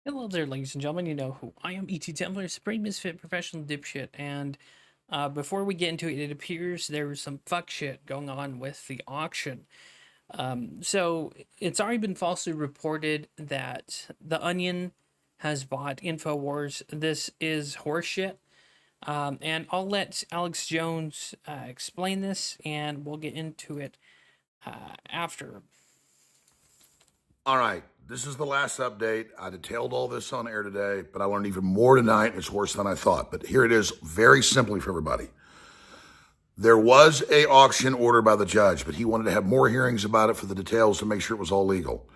Hello there, ladies and gentlemen. You know who I am, ETTemplar, Supreme Misfit Professional Dipshit. And before we get into it, it appears there was some fuck shit going on with the auction. So it's already been falsely reported that the Onion has bought InfoWars. This is horseshit. And I'll let Alex Jones explain this, and we'll get into it after. All right, this is the last update. I detailed all this on air today, but I learned even more tonight, and it's worse than I thought. But here it is, very simply for everybody. There was a auction ordered by the judge, but he wanted to have more hearings about it for the details to make sure it was all legal.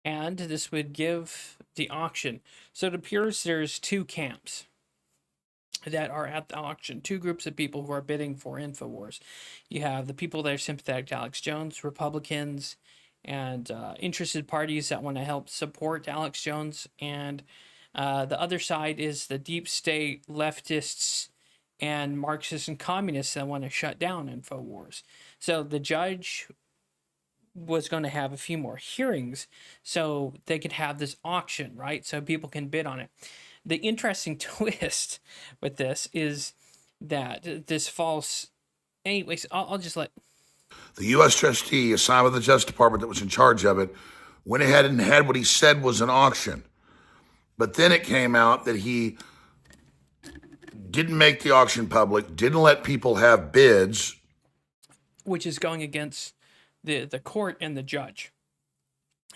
And this would give the auction. So it appears there's two camps that are at the auction, two groups of people who are bidding for InfoWars. You have the people that are sympathetic to Alex Jones, Republicans, and interested parties that want to help support Alex Jones. And the other side is the deep state leftists and Marxists and communists that want to shut down InfoWars. So the judge was going to have a few more hearings so they could have this auction, right? So people can bid on it. The interesting twist with this is that this false. Anyways, I'll just let. The U.S. trustee assigned with the Justice Department that was in charge of it went ahead and had what he said was an auction. But then it came out that he didn't make the auction public, didn't let people have bids. Which is going against the court and the judge.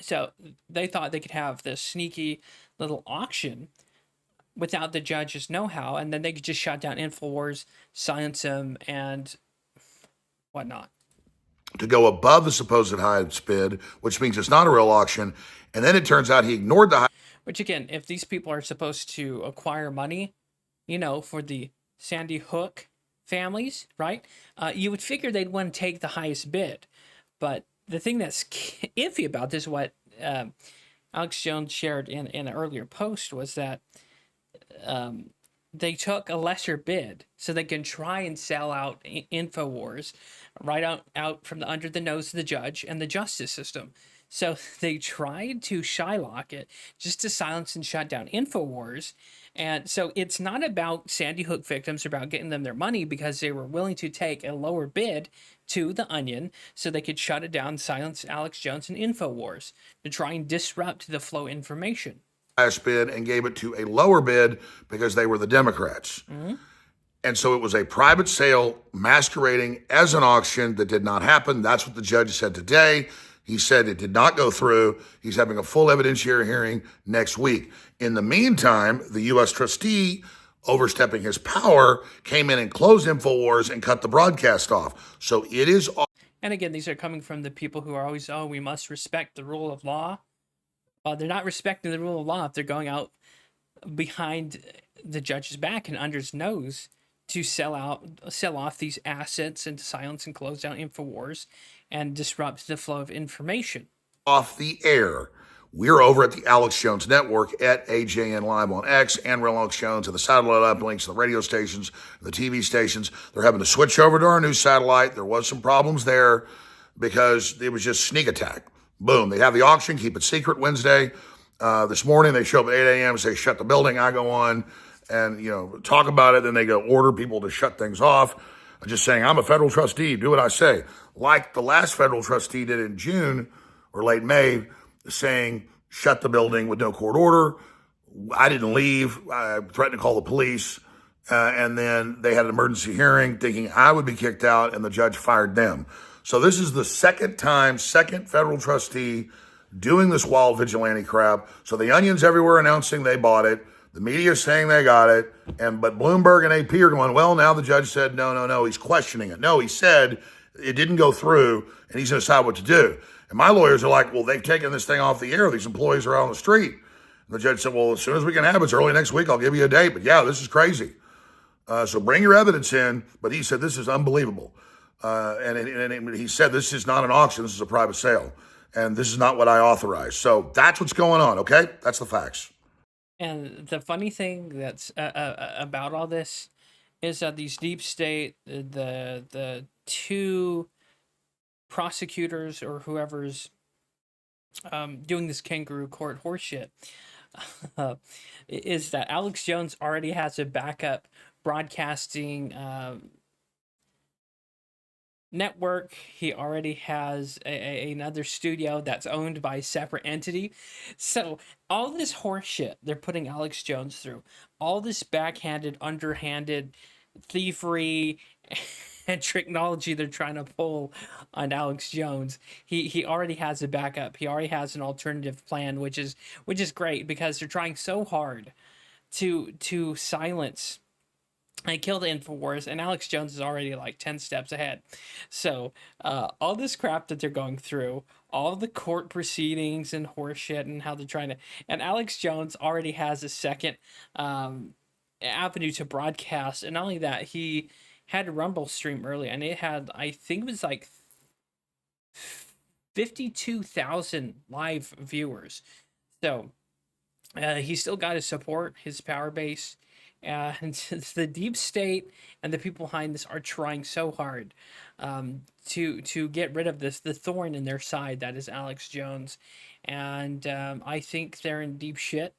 So they thought they could have this sneaky little auction without the judge's know-how, and then they could just shut down InfoWars, silence him, and whatnot. To go above the supposed highest bid, which means it's not a real auction. And then it turns out he ignored the high. Which again, if these people are supposed to acquire money, for the Sandy Hook families, right? You would figure they'd want to take the highest bid. But the thing that's iffy about this, what Alex Jones shared in an earlier post, was that they took a lesser bid so they can try and sell out InfoWars right out from the under the nose of the judge and the justice system. So they tried to shylock it just to silence and shut down InfoWars. And so it's not about Sandy Hook victims, or about getting them their money, because they were willing to take a lower bid to the Onion so they could shut it down, silence Alex Jones and InfoWars to try and disrupt the flow of information. Highest bid and gave it to a lower bid because they were the Democrats. Mm-hmm. And so it was a private sale masquerading as an auction that did not happen. That's what the judge said today. He said it did not go through. He's having a full evidentiary hearing next week. In the meantime, the U.S. trustee, overstepping his power, came in and closed InfoWars and cut the broadcast off. So it is. And again, these are coming from the people who are always, we must respect the rule of law. They're not respecting the rule of law if they're going out behind the judge's back and under his nose to sell off these assets and to silence and close down InfoWars and disrupt the flow of information. Off the air. We're over at the Alex Jones Network at AJN Live on X and Real Alex Jones, and the satellite uplinks to the radio stations, the TV stations. They're having to switch over to our new satellite. There was some problems there because it was just sneak attack. Boom. They have the auction, keep it secret Wednesday. This morning they show up at 8 a.m., say shut the building. I go on and, talk about it. Then they go order people to shut things off. I'm just saying, I'm a federal trustee. Do what I say. Like the last federal trustee did in June or late May, saying shut the building with no court order. I didn't leave. I threatened to call the police. And then they had an emergency hearing thinking I would be kicked out, and the judge fired them. So this is the second federal trustee doing this wild vigilante crap. So the Onion's everywhere announcing they bought it. The media is saying they got it. But Bloomberg and AP are going, well, now the judge said, no, he's questioning it. No, he said it didn't go through, and he's going to decide what to do. And my lawyers are like, well, they've taken this thing off the air. These employees are out on the street. And the judge said, well, as soon as we can have it, it's early next week, I'll give you a date. But yeah, this is crazy. So bring your evidence in. But he said, this is unbelievable. And he said, this is not an auction. This is a private sale. And this is not what I authorized. So that's what's going on, okay? That's the facts. And the funny thing that's about all this is that these deep state, the two prosecutors or whoever's doing this kangaroo court horseshit, is that Alex Jones already has a backup broadcasting network. He already has another studio that's owned by a separate entity. So all this horse shit they're putting Alex Jones through, all this backhanded, underhanded thievery and technology they're trying to pull on Alex Jones. He already has a backup. He already has an alternative plan, which is great because they're trying so hard to silence and kill the Infowars, and Alex Jones is already like 10 steps ahead. So, all this crap that they're going through, all the court proceedings and horseshit, and how they're trying to. And Alex Jones already has a second avenue to broadcast. And not only that, he had a Rumble stream early, and it had, I think it was like 52,000 live viewers. So, he still got his support, his power base, and the deep state and the people behind this are trying so hard to get rid of the thorn in their side that is Alex Jones, and I think they're in deep shit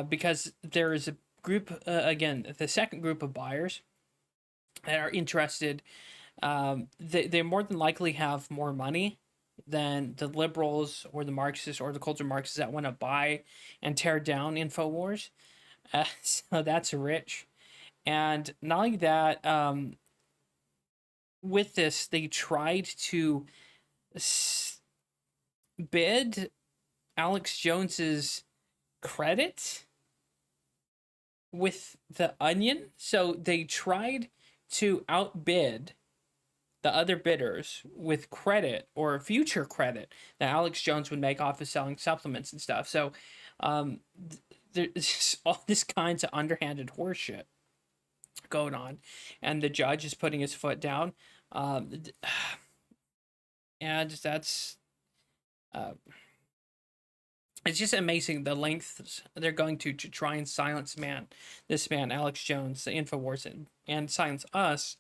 because there is a group again, the second group of buyers that are interested. They more than likely have more money than the liberals or the Marxists or the culture Marxists that want to buy and tear down Infowars. So that's rich. And not only that, with this, they tried to bid Alex Jones's credit with the Onion. So they tried to outbid the other bidders with credit or future credit that Alex Jones would make off of selling supplements and stuff. So there's all this kinds of underhanded horseshit going on, and the judge is putting his foot down. And that's it's just amazing the lengths they're going to try and silence this man Alex Jones, the Infowars, and silence us.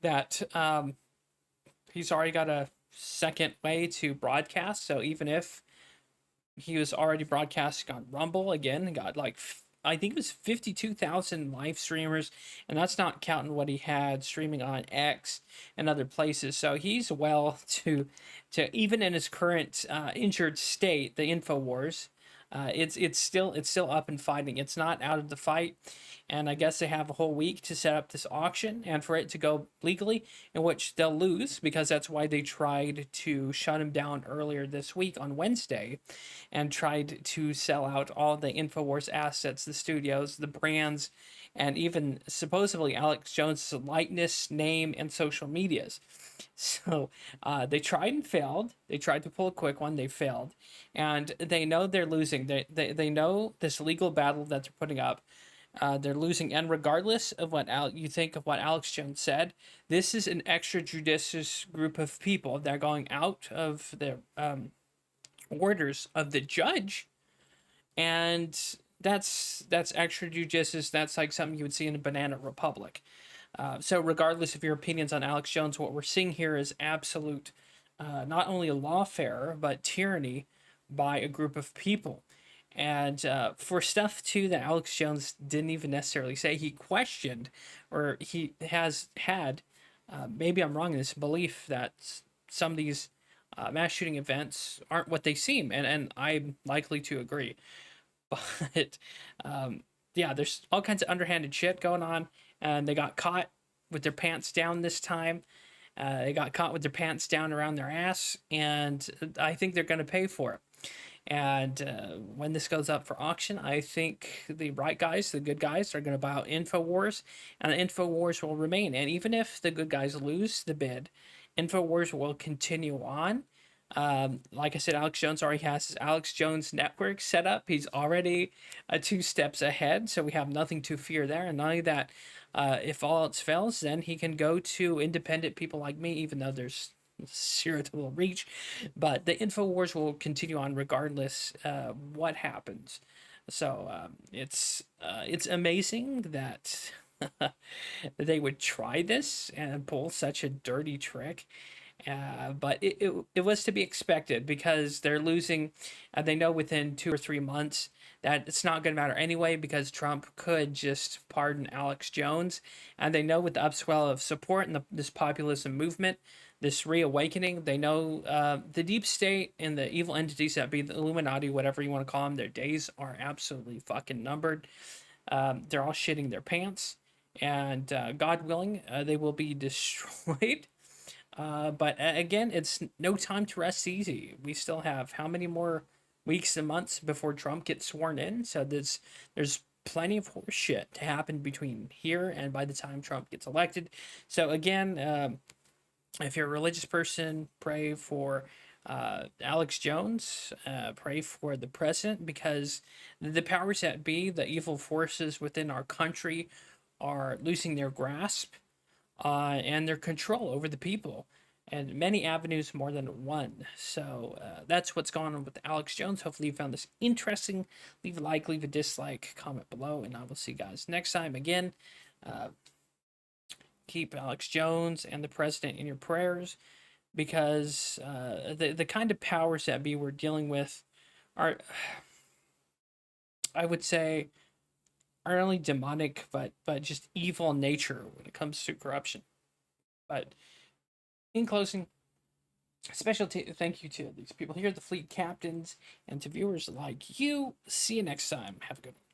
That he's already got a second way to broadcast. So even if he was already broadcasting on Rumble again, got like I think it was 52,000 live streamers, and that's not counting what he had streaming on X and other places. So he's well to even in his current injured state, the Infowars. It's still up and fighting. It's not out of the fight, and I guess they have a whole week to set up this auction and for it to go legally, in which they'll lose because that's why they tried to shut him down earlier this week on Wednesday, and tried to sell out all the Infowars assets, the studios, the brands, and even supposedly Alex Jones' likeness, name, and social medias. So they tried and failed. They tried to pull a quick one. They failed. And they know they're losing. They know this legal battle that they're putting up. They're losing. And regardless of what you think of what Alex Jones said, this is an extrajudicious group of people that are going out of their orders of the judge. And that's extrajudicious. That's like something you would see in a banana republic. So regardless of your opinions on Alex Jones, what we're seeing here is absolute, not only lawfare, but tyranny by a group of people. And for stuff, too, that Alex Jones didn't even necessarily say, he questioned, or he has had, maybe I'm wrong in this belief that some of these mass shooting events aren't what they seem, and I'm likely to agree. But yeah, there's all kinds of underhanded shit going on, and they got caught with their pants down this time. They got caught with their pants down around their ass, and I think they're going to pay for it. And when this goes up for auction, I think the right guys, the good guys, are going to buy out Infowars, and the Infowars will remain. And even if the good guys lose the bid, Infowars will continue on. Like I said, Alex Jones already has his Alex Jones network set up. He's already 2 steps ahead, so we have nothing to fear there. And not only that, if all else fails, then he can go to independent people like me, even though there's zero to reach. But the Infowars will continue on regardless what happens. So it's amazing that they would try this and pull such a dirty trick. But it was to be expected because they're losing. They know within 2 or 3 months that it's not going to matter anyway because Trump could just pardon Alex Jones. And they know with the upswell of support and this populism movement, this reawakening, they know the deep state and the evil entities that be the Illuminati, whatever you want to call them, their days are absolutely fucking numbered. They're all shitting their pants. And God willing, they will be destroyed. But again, it's no time to rest easy. We still have how many more weeks and months before Trump gets sworn in? So there's plenty of horse shit to happen between here and by the time Trump gets elected. So again, if you're a religious person, pray for Alex Jones, pray for the president, because the powers that be, the evil forces within our country, are losing their grasp and their control over the people, and many avenues more than one. So that's what's going on with Alex Jones. Hopefully you found this interesting. Leave a like, leave a dislike, comment below, and I will see you guys next time. Again, keep Alex Jones and the president in your prayers, because the kind of powers that be we're dealing with are, I would say, are only demonic, but just evil in nature when it comes to corruption. But in closing, special thank you to these people here, the fleet captains, and to viewers like you. See you next time. Have a good one.